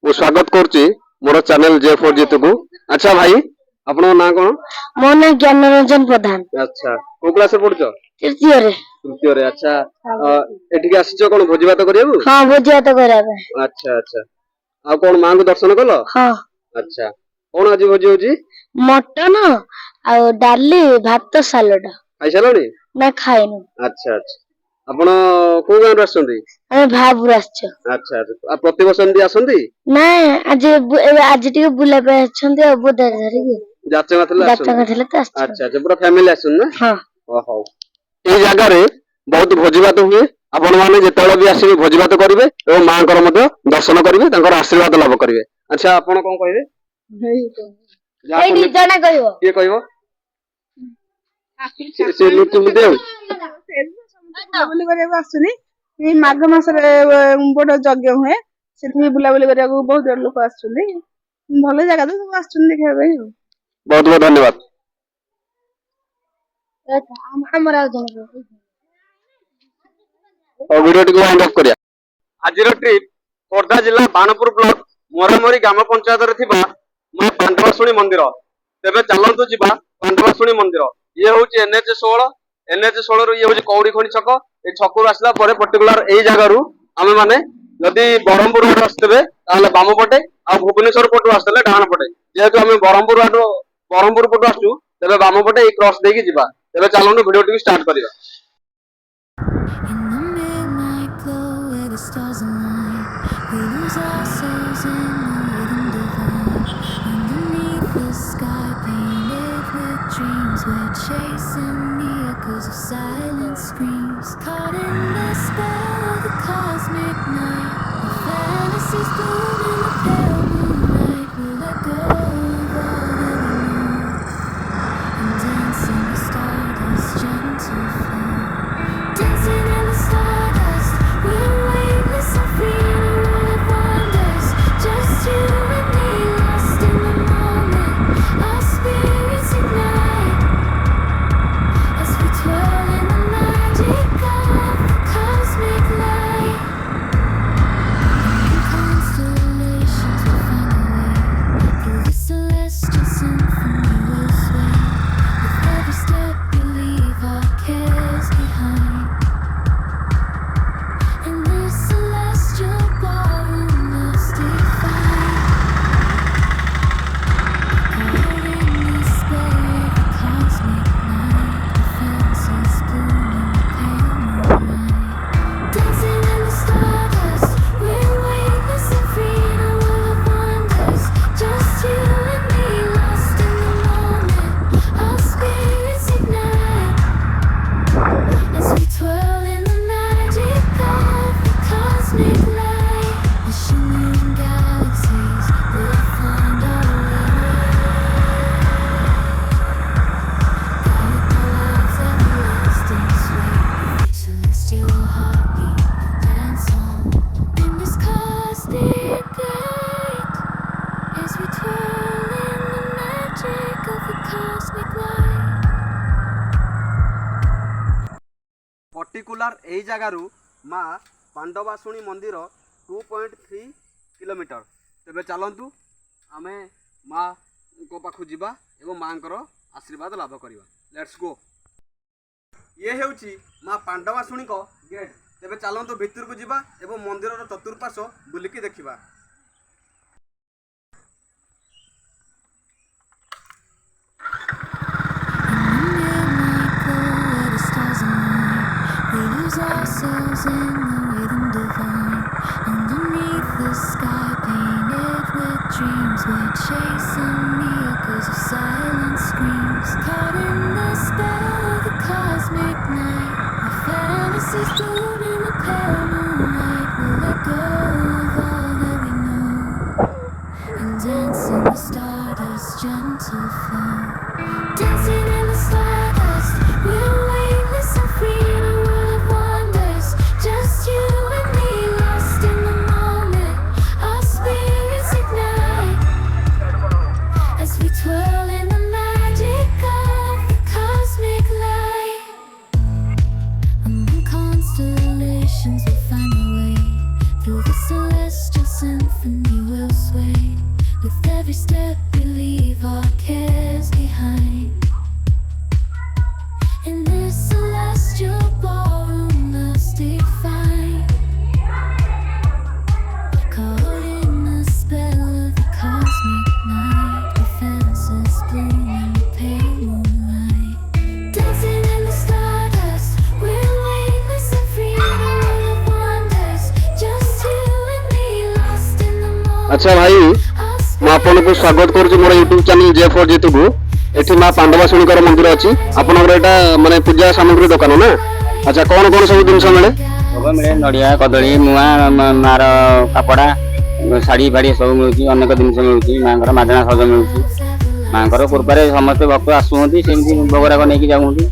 ମୁଁ ସ୍ୱାଗତ କରୁଛି ମୋର ଚ୍ୟାନେଲ J4 ଜିତୁକୁ। ଆଚ୍ଛା ଭାଇ ଆପଣଙ୍କ ନାଁ କଣ? ମୋ ନାଁ ଜ୍ଞାନରଞ୍ଜନ ପ୍ରଧାନ। ଆଚ୍ଛା କୋଉ କ୍ଲାସରେ ପଢୁଛ? ତୃତୀୟରେ। ତୃତୀୟରେ। ଆଚ୍ଛା ଏଠିକି ଆସିଛ କଣ ଭୋଜି ଭାତ କରିବାକୁ? ହଁ ଭୋଜି ଭାତ କରିବା ପାଇଁ। ଆଚ୍ଛା ଆଚ୍ଛା ଆଉ କଣ ମାଙ୍କୁ ଦର୍ଶନ କଲ? ହଁ। ଆଚ୍ଛା କଣ ଆଜି ଭୋଜି ହଉଛି? ମଟନ ଆଉ ଡାଲି ଭାତ ସାଲଡ। ଖାଇସାରିଲଣି? ନା ଖାଇନୁ। ଆଚ୍ଛା ଆଚ୍ଛା ଆପଣ କୋଉ ଗାଁରୁ ଆସିଛନ୍ତି? ଆମେ ଭାବୁରୁ ଆସିଛୁ। ଆଚ୍ଛା ଆଚ୍ଛା ଆଉ ପ୍ରତିବର୍ଷ ଏମିତି ଆସନ୍ତି? ନାଇଁ ଆଜି ଟିକେ ବୁଲା ପାଇଁ ଆସିଛନ୍ତି ଆଉ ବୋଧାରେ ଧରିକି। ଯାଚନା ଥିଲେ ଯାଚନା ଥିଲେ ତ ଆସିଛୁ। ଆଚ୍ଛା ଆଚ୍ଛା ପୁରା ଫ୍ୟାମିଲି ଆସୁଛନ୍ତି ନା? ହଁ। ହଉ ଏଇ ଜାଗାରେ ବହୁତ ଭୋଜି ଭାତ ହୁଏ। ଆପଣ ମାନେ ଯେତେବେଳେ ବି ଆସିବେ ଭୋଜି ଭାତ କରିବେ ଏବଂ ମାଙ୍କର ମଧ୍ୟ ଦର୍ଶନ କରିବେ ତାଙ୍କର ଆଶୀର୍ବାଦ ଲାଭ କରିବେ। ଆଚ୍ଛା ଆପଣ କଣ କହିବେ? କିଏ କହିବ? ବୁଲାବୁଲି କରିବାକୁ ଆସୁନି। ଏଇ ମାଘ ମାସରେ ବଡ ଯଜ୍ଞ ହୁଏ, ସେଥିପାଇଁ ବୁଲାବୁଲି କରିବାକୁ ବହୁତ ଲୋକ ଆସୁଛନ୍ତି। ଭଲ ଜାଗା ତ ସବୁ ଆସୁଛନ୍ତି ଦେଖିବା ପାଇଁ ଆଉ। ବହୁତ ବହୁତ ଧନ୍ୟବାଦ। ଭିଡିଓଟିକୁ ୱାଇଣ୍ଡ ଅଫ୍ କରିବା। ଆଜିର ଟ୍ରିପ୍ ଖୋର୍ଦ୍ଧା ଜିଲ୍ଲା ବାଣପୁର ବ୍ଲକ ମରାମରି ଗ୍ରାମ ପଞ୍ଚାୟତରେ ଥିବା ମା ପାଣ୍ଡବାଶୁଣୀ ମନ୍ଦିର। ତେବେ ଚାଲନ୍ତୁ ଯିବା ପାଣ୍ଡବାଶୁଣୀ ମନ୍ଦିର। ଇଏ ହଉଛି NH16 ରୁ ଇଏ ହଉଛି କଉଡି ଖଣି ଛକ। ଏଇ ଛକରୁ ଆସିଲା ପରେ ପର୍ଟିକୁଲାର ଏଇ ଜାଗାରୁ ଆମେ ମାନେ ଯଦି ବ୍ରହ୍ମପୁର ଆଡୁ ଆସିଥିବେ ତାହେଲେ ବାମ ପଟେ ଆଉ ଭୁବନେଶ୍ୱର ପଟୁ ଆସିଥିଲେ ଡାହାଣ ପଟେ। ଯେହେତୁ ଆମେ ବ୍ରହ୍ମପୁର ପଟୁ ଆସୁଛୁ ତେବେ ବାମ ପଟେ ଏଇ କ୍ରସ ଦେଇକି ଯିବା। ତେବେ ଚାଲନ୍ତୁ ଭିଡିଓଟିକୁ ଷ୍ଟାର୍ଟ କରିବା। In the midnight glow where the stars align, we lose ourselves in the rhythm divine. Underneath the sky painted with dreams, we're chasing the echoes of silent screams. Caught in the spell of the cosmic night, our fantasies bloom in the pale moonlight. We'll let go of all that we know and dance in the stardust gentle flow. Dancing in the stardust, we're weightless and free in a world of wonders. Just you and me, lost in the moment. Our spirits ignite as we twirl in the magic of the cosmic light. In constellations we'll find a way through the celestial symphony. We'll sway with every step we leave our cares behind. In this celestial ballroom, mystifying. Caught in the spell of the cosmic night, our fantasies bloom in the pale moonlight. Dancing in the stardust, we're weightless and free in a world of wonders. Just you and me, lost in the moment. Our spirits ignite as we twirl in the magic of the cosmic light. The shimmering galaxies will find our way. Guided by love's everlasting sway. Celestial heartbeat, dance on in this cosmic light as we twirl in the magic of the cosmic light. Particular ଏଇ ଜାଗାରୁ ମା ପାଣ୍ଡବାଶୁଣୀ ମନ୍ଦିର 2.3 kilometre. ତେବେ ଚାଲନ୍ତୁ ଆମେ ମାଙ୍କ ପାଖକୁ ଯିବା ଏବଂ ମାଙ୍କର ଆଶୀର୍ବାଦ ଲାଭ କରିବା। Let's go. ଇଏ ହେଉଛି ମା ପାଣ୍ଡବାଶୁଣୀଙ୍କ ଗେଟ୍। ତେବେ ଚାଲନ୍ତୁ ଭିତରକୁ ଯିବା ଏବଂ ମନ୍ଦିରର ଚତୁଃପାର୍ଶ୍ୱ ବୁଲିକି ଦେଖିବା। We lose ourselves in the rhythm divine. Underneath the sky painted with dreams, we're chasing the echoes of silent screams. Caught in the spell of the cosmic night, our fantasies bloom in the pale moonlight. We'll let go of all that we know and dance in the stardust gentle flow. Dancing in the stardust, we're weightless and free in a world of wonders. Just you and me, lost in the moment. Our spirits ignite as we twirl in the magic of the cosmic light. Among constellations we'll find a way through the celestial symphony. We'll ଆଚ୍ଛା ଭାଇ, ମୁଁ ଆପଣଙ୍କୁ ସ୍ୱାଗତ କରୁଛି ମୋର YouTube channel J4 ଜିତୁକୁ। ଏଠି ମା ପାଣ୍ଡବାଶୁଣୀଙ୍କର ମନ୍ଦିର ଅଛି। ଆପଣଙ୍କର ଏଇଟା ମାନେ ପୂଜା ସାମଗ୍ରୀ ଦୋକାନ ନା? ଆଚ୍ଛା, କଣ କଣ ସବୁ ଜିନିଷ ମିଳେ? ଭୋଗ ମିଳେ ନଡ଼ିଆ କଦଳୀ ମୁଆଁ ମାର କାପଡ଼ା ଶାଢ଼ୀ ଫାଡ଼ି ସବୁ ମିଳୁଛି। ଅନେକ ଜିନିଷ ମିଳୁଛି। ମାଙ୍କର ମାଗଣା ସଜ ମିଳୁଛି। ମାଙ୍କର କୃପାରେ ସମସ୍ତେ ଭକ୍ତ ଆସୁଛନ୍ତି, ସେମିତି ଭୋଗରାଗ ନେଇକି ଯାଉଛନ୍ତି।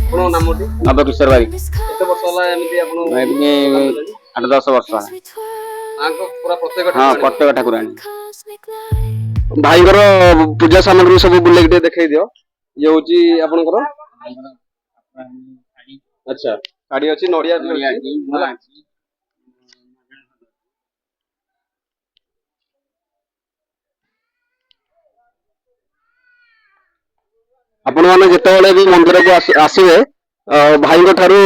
ଆପଣଙ୍କ ନାମଟି? ନବକିଶୋର ବାରିକ। କେତେ ବର୍ଷ ହେଲା ଏମିତି ଆପଣ ଏମିତି ଦୋକାନ ଦେଲେଣି? 8-10 ବର୍ଷ ହେଲା। ମାଙ୍କ ପୁରା ପ୍ରତ୍ୟେକ ହଁ, ଠାକୁରାଣୀ? ପ୍ରତ୍ୟେକ ଠାକୁରାଣୀ। ଭାଇଙ୍କର ପୂଜା ସାମଗ୍ରୀ ସବୁ ବୁଲେଇକି ଟିକେ ଦେଖେଇ ଦିଅ। ଇଏ ହଉଛି ଆପଣଙ୍କର? ଆଚ୍ଛା, ଶାଢ଼ୀ ଅଛି, ନଡ଼ିଆ ବି ଅଛି ହେଲା। ଆପଣମାନେ ଯେତେବେଳେ ବି ମନ୍ଦିରକୁ ଆସିବେ ଭାଇଙ୍କ ଠାରୁ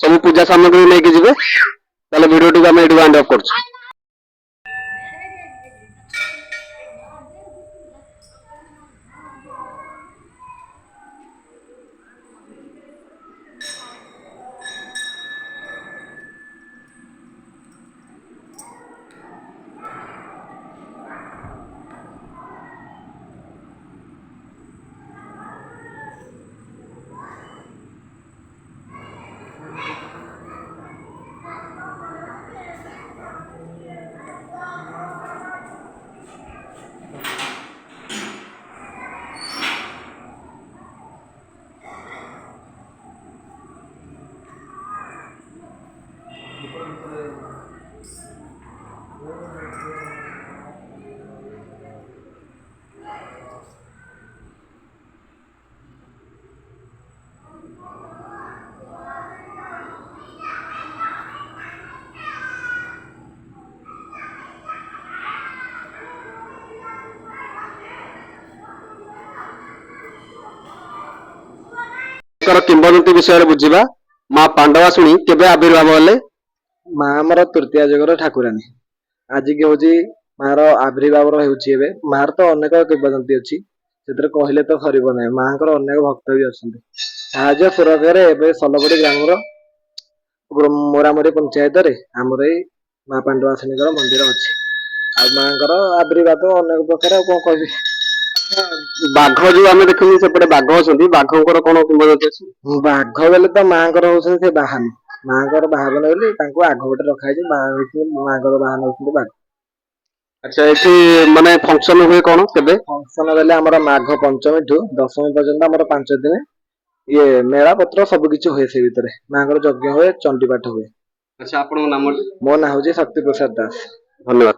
ସବୁ ପୂଜା ସାମଗ୍ରୀ ନେଇକି ଯିବେ। ତାହେଲେ ଭିଡିଓଟିକୁ ଆମେ ଏଇଠି ୱାଇଣ୍ଡ ଅପ୍ କରୁଛୁ। କିମ୍ବଦନ୍ତୀ ବିଷୟରେ ବୁଝିବା। ମା ପାଣ୍ଡବାଶୁଣୀ କେବେ ଆବିର୍ଭାବ ହେଲେ? ମା ଆମର ତୃତୀୟ ଯୁଗର ଠାକୁରାଣୀ। ଆଜିକି ହଉଛି ମାର ଆବିର୍ଭାବର ହେଉଛି ଏବେ। ମାର ତ ଅନେକ କିମ୍ବଦନ୍ତୀ ଅଛି, ସେଥିରେ କହିଲେ ତ ସରିବ ନାହିଁ। ମାଙ୍କର ଅନେକ ଭକ୍ତ ବି ଅଛନ୍ତି। ସାହାଯ୍ୟ ସୁରକ୍ଷାରେ ଏବେ ସଲବଡ଼ି ଗ୍ରାମର ମୋରାମରି ପଞ୍ଚାୟତରେ ଆମର ଏଇ ମା ପାଣ୍ଡବାଶୁଣୀଙ୍କର ମନ୍ଦିର ଅଛି। ଆଉ ମାଙ୍କର ଆବିର୍ଭାବ ଅନେକ ପ୍ରକାର, ଆଉ କଣ କହିବି। ବାଘ ଯୋଉ ଆମେ ଦେଖିଲୁ ସେପଟେ ବାଘ ଅଛନ୍ତି, ବାଘଙ୍କର କଣ କିମ୍ବଦନ୍ତୀ ଅଛି? ବାଘ ବେଲେ ତ ମାଙ୍କର ହଉଛନ୍ତି ସେ ବାହାନ। ମାଙ୍କର ବାହାନ ବୋଲି ତାଙ୍କୁ ଆଗ ପଟେ ରଖାଯାଇଛି। ମାଙ୍କର ବାହାନ ହଉଛନ୍ତି ବାଘ। ଆଚ୍ଛା, ଏଠି ମାନେ ଫଙ୍କସନ ହୁଏ କଣ କେବେ? ଫଙ୍କସନ ବେଲେ ଆମର ମାଘ ପଞ୍ଚମୀଠୁ ଦଶମୀ ପର୍ଯ୍ୟନ୍ତ ଆମର 5 ଦିନ ଇଏ ମେଳା ପତ୍ର ସବୁ କିଛି ହୁଏ। ସେ ଭିତରେ ମାଙ୍କର ଯଜ୍ଞ ହୁଏ, ଚଣ୍ଡୀ ପାଠ ହୁଏ। ଆଚ୍ଛା, ଆପଣଙ୍କ ନାମ? ମୋ ନାଁ ହଉଛି ଶକ୍ତି ପ୍ରସାଦ ଦାସ। ଧନ୍ୟବାଦ।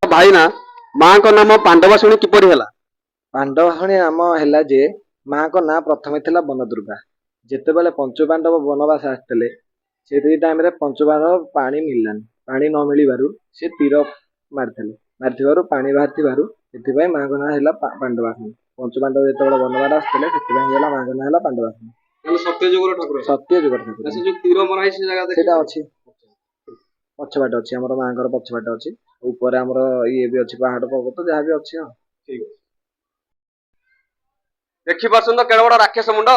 ଭାଇନା, ମାଙ୍କ ନାମ ପାଣ୍ଡବାଶୁଣୀ କିପରି ହେଲା? ପାଣ୍ଡବାଶୁଣୀ ନାମ ହେଲା ଯେ ମାଙ୍କ ନାଁ ପ୍ରଥମେ ଥିଲା ବନଦୁର୍ଗା। ଯେତେବେଳେ ପଞ୍ଚୁପାଣ୍ଡବ ବନବାସ ଆସିଥିଲେ, ସେ ଟାଇମରେ ପଞ୍ଚୁପାଣ୍ଡବ ପାଣି ମିଳିଲାନି। ପାଣି ନ ମିଳିବାରୁ ସେ ତୀର ମାରିଥିବାରୁ ପାଣି ବାହାରିଥିବାରୁ ସେଥିପାଇଁ ମାଙ୍କ ନାଁ ହେଲା ପାଣ୍ଡବାଶୁଣୀ। ପଞ୍ଚୁପାଣ୍ଡବ ଯେତେବେଳେ ବନବାସ ଆସିଥିଲେ, ସେଥିପାଇଁ ହେଲା ମାଙ୍କ ନାଁ ହେଲା ପାଣ୍ଡବାଶୁଣୀ। ସତ୍ୟ ଯୁଗର ଠାକୁର? ସତ୍ୟ ଯୁଗର ଠାକୁର। ସେ ଯୋଉ ତୀର ମରା ହେଇଛି ସେ ଜାଗା ସେଇଟା ଅଛି, ପଛବାଟ ଅଛି ଆମର ମାଙ୍କର ପଛବାଟ ଅଛି। ଉପରେ ଆମର ଇଏ ବି ଅଛି, ପାହାଡ ପର୍ବତ ଯାହା ବି ଅଛି। ଆଉ ଠିକ ଅଛି। ଦେଖିପାରୁଛନ୍ତି ତ କେଡେ ବଡ ରାକ୍ଷସ ମୁଣ୍ଡ?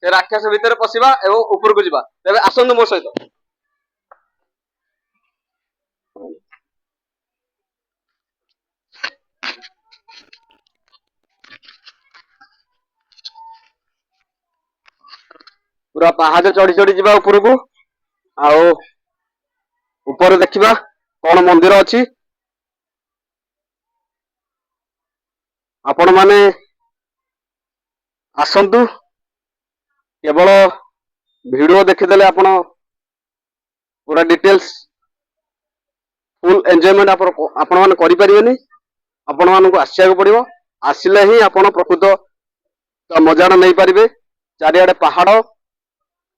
ସେ ରାକ୍ଷସ ଭିତରେ ପଶିବା ଏବଂ ଉପରକୁ ଯିବା। ତେବେ ଆସନ୍ତୁ ମୋ ସହିତ। ପୁରା ପାହାଚ ଚଢି ଚଢି ଯିବା ଉପରକୁ। ଆଉ ଉପରେ ଦେଖିବା କଣ ମନ୍ଦିର ଅଛି। ଆପଣ ମାନେ ଆସନ୍ତୁ। କେବଳ ଭିଡିଓ ଦେଖିଦେଲେ ଆପଣ ପୁରା ଡିଟେଲ୍ସ ଫୁଲ ଏନ୍ଜୟମେଣ୍ଟ ଆପଣ ମାନେ କରିପାରିବେନି। ଆପଣ ମାନଙ୍କୁ ଆସିବାକୁ ପଡିବ। ଆସିଲେ ହିଁ ଆପଣ ପ୍ରକୃତ ମଜାଟା ନେଇପାରିବେ। ଚାରିଆଡେ ପାହାଡ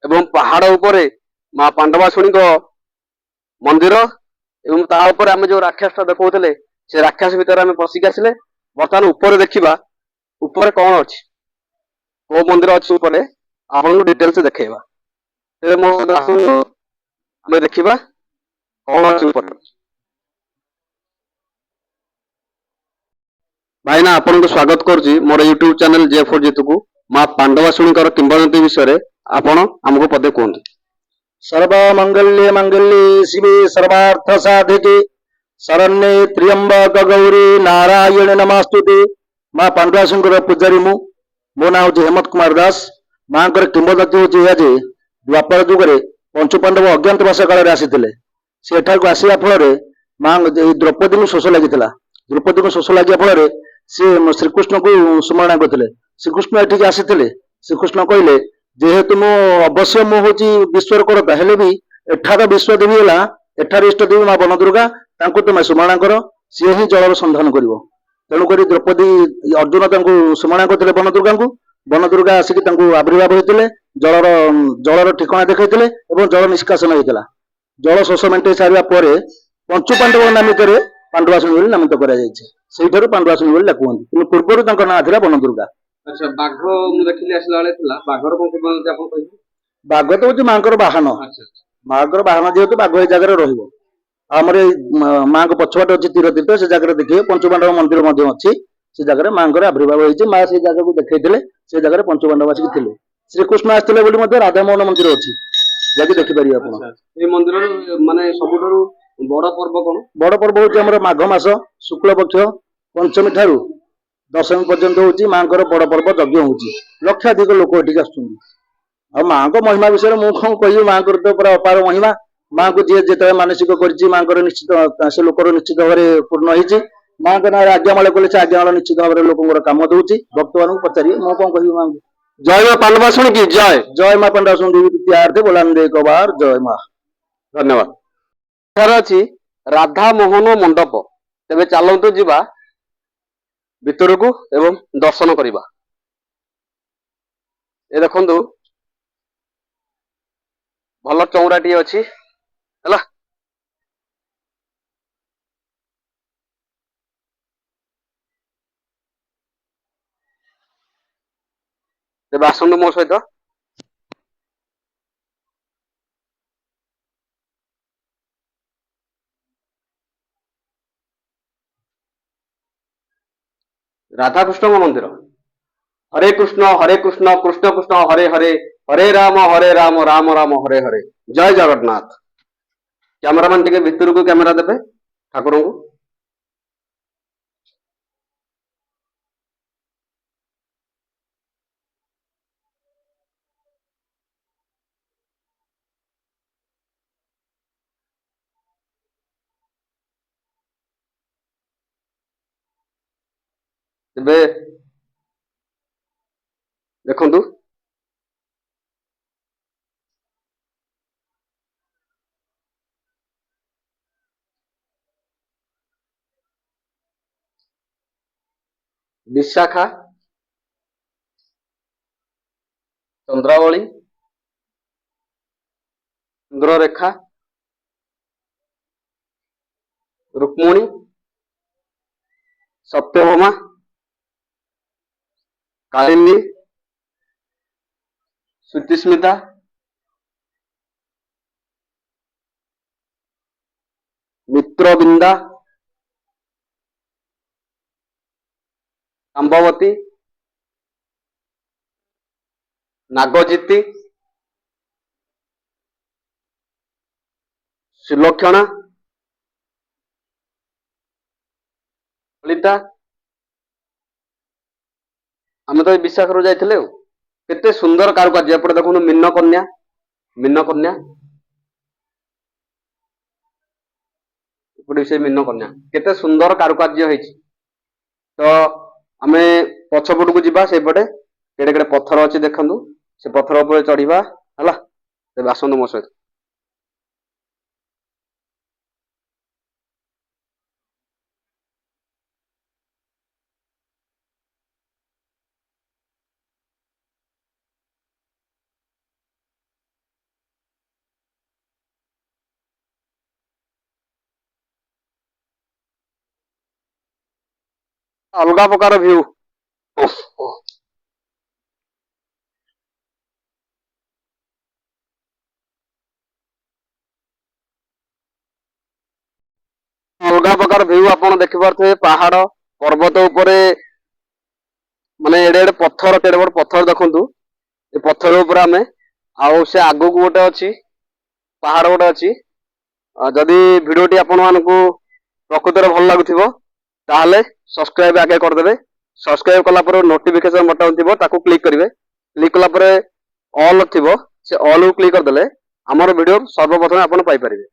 ଏବଂ ପାହାଡ ଉପରେ ମା ପାଣ୍ଡବାଶୁଣୀଙ୍କ ମନ୍ଦିର ଏବଂ ତା ଉପରେ ଆମେ ଯୋଉ ରାକ୍ଷସ ଦେଖଉଥିଲେ, ସେ ରାକ୍ଷସ ଭିତରେ ଆମେ ପଶିକି ଆସିଲେ। ବର୍ତ୍ତମାନ ଉପରେ ଦେଖିବା ଉପରେ କଣ ଅଛି, କୋଉ ମନ୍ଦିର ଅଛି ଉପରେ ଆପଣଙ୍କୁ ଡିଟେଲ୍ସ ଦେଖେଇବା। ତେବେ ମୋ ଆସନ୍ତୁ ଆମେ ଦେଖିବା କଣ ଅଛି ଉପରେ। ଭାଇନା ଆପଣଙ୍କୁ ସ୍ୱାଗତ କରୁଛି ମୋର ୟୁଟ୍ୟୁବ ଚ୍ୟାନେଲ J4 ଜିତୁକୁ। ମା ପାଣ୍ଡବାଶୁଣୀଙ୍କର କିମ୍ବଦନ୍ତୀ ବିଷୟରେ ଆପଣ ଆମକୁ ପଦେ କୁହନ୍ତୁ। सर्वमंगल्ये मंगल्ये शिवे सर्वार्थ साधिके शरण्ये त्र्यंबक गौरी नारायण नमस्तुते। माँ पांडुआशंकर पूजारी मो ना हूँ हेमंत कुमार दास। माँ किंबदंती हूँ यह जे द्वापर जुगे पंचु पांडव अज्ञातवास काल में आसी से आसवा फल माँ द्रौपदी शोष लगी द्रौपदी को शोष लगे फल सी श्रीकृष्ण को सुमरणा करते। श्रीकृष्ण एठिक आसी श्रीकृष्ण कहले जेहेतु मु अवश्य मु हूँ विश्वर करता हेले भी एठार विश्वदेवी है एठार इष्ट देवी माँ बन दुर्गा तुम्हें सुमरणा कर सी ही जलर संधान कर। तेणुक द्रौपदी अर्जुन सुमरणा करते बन दुर्गा आसिक आविर्भाव होते जलर जलर ठिकଣା देखते जल निष्कासन होता। जल शोष मेटे सारा पर पंचु पांडव नामित पांडुआशुणी नामित कर पांडुआशुणी कहते पूर्वर ना था बन दुर्गा। अच्छा बाघ ମୁଁ ଦେଖିଲି ଆସିଲା ବେଳେ ଥିଲା ବାଘର କଣ କିମ୍ବଦନ୍ତୀ ଆପଣ କହିବେ? बाघ तो हूँ माँ बाहन माँ बाहन जेहेतु बाघ ये जगह रमर माँ को पछवाट अच्छी तीर तीर्थ से जगह देखिए पंचुपांडव मंदिर अच्छी से जगह माँ आविर्भाव होती माँ से जगह को देखते से जगह पंचुपांडव आसिक थे। श्रीकृष्ण आसते राधामोहन मंदिर अच्छी जैसे देखिपारे आप मंदिर माने सबुठारु बड़ पर्व कौन? बड़ पर्व हूँ माघ मास शुक्ल पक्ष पंचमी ठारू दशमी पर्यंत हूँ माँ बड़ पर्व यज्ञ हूँ लक्षाधिक लोक ये आ माँ को महिमा विषय में कौन कह माँ को तो पूरा अपार महिमा। माँ को जी जिते मानसिक कर निश्चित से लोकर निश्चित भाव में पूर्ण होती माँ के ना आज्ञामाल कले से आज्ञामाल निश्चित भाव में लोक कम दूसरी भक्त मान पचारि मु कौन कह माँ जय माँ पांडवाशुणी की जय। जय माँ पांडवाशुणी द्वितीयार्थे बोलांदे एक बार जय माँ। धन्यवाद। एठार अछि राधा मोहन मंडप। तेबे चलतु जीवा भितरकू एवं दर्शन करवा। ए देखंतु भल चौराटी अच्छी है। तेबे आसंतु मो सहित राधाकृष्ण मंदिर। हरे कृष्ण कृष्ण कृष्ण हरे हरे हरे राम राम राम हरे हरे। जय जगन्नाथ। कैमरामैन टिके भितर को कैमरा देबे ठाकुर को। तेबे देखंतु विशाखा चंद्रावली चंद्ररेखा रुक्मणी सत्यभामा कालिंदी श्रुतिस्मिता मित्रबिंदा सांबवती नागजिति सुलक्षणा ललिता। आम तो विशाखर जाइए केते सुंदर कारुकार्य एपटे देखो मीन कन्या एपटे से मीन कन्या केते सुंदर कारुकार्य होती। तो आम पछपट को जीवा से पटे केड़े केड़े पत्थर अच्छी देखु से पत्थर उपर चढ़ा है। तेज आसतु मो सहित। अलग प्रकार व्यू ଅଲଗା ପ୍ରକାର ଭିଉ ଆପଣ ଦେଖିପାରୁଥିବେ, ପାହାଡ ପର୍ବତ ଉପରେ ମାନେ ଏଡେ ଏଡେ ପଥର, କେଡେ ବଡ ପଥର ଦେଖନ୍ତୁ। ଏ ପଥର ଉପରେ ଆମେ, ଆଉ ସେ ଆଗକୁ ଗୋଟେ ଅଛି ପାହାଡ ଗୋଟେ ଅଛି। ଯଦି ଭିଡିଓଟି ଆପଣ ମାନଙ୍କୁ ପ୍ରକୃତରେ ଭଲ ଲାଗୁଥିବ ତାହେଲେ ସବସ୍କ୍ରାଇବ ଆଗେ କରିଦେବେ। ସବସ୍କ୍ରାଇବ କଲା ପରେ ନୋଟିଫିକେସନ ବଟନ ଥିବ ତାକୁ କ୍ଲିକ କରିବେ। କ୍ଲିକ କଲା ପରେ ଅଲ୍ ଥିବ, ସେ ଅଲ୍ କୁ କ୍ଲିକ କରିଦେଲେ ଆମର ଭିଡିଓ ସର୍ବପ୍ରଥମେ ଆପଣ ପାଇପାରିବେ।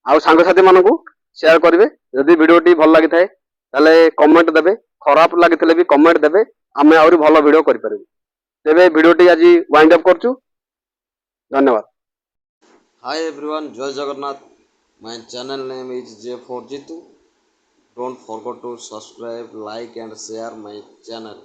ଆଉ ସାଙ୍ଗସାଥି ମାନଙ୍କୁ ସେୟାର କରିବେ। ଯଦି ଭିଡିଓଟି ଭଲ ଲାଗିଥାଏ ତାହେଲେ କମେଣ୍ଟ ଦେବେ, ଖରାପ ଲାଗିଥିଲେ ବି କମେଣ୍ଟ ଦେବେ, ଆମେ ଆହୁରି ଭଲ ଭିଡିଓ କରିପାରିବୁ। ତେବେ ଭିଡିଓଟି ଆଜି ୱାଇଣ୍ଡ ଅପ୍ କରୁଛୁ। ଧନ୍ୟବାଦ। Hi everyone, Jai Jagannath. My channel name is J4 Jitu. Don't forget to subscribe, like and share my channel.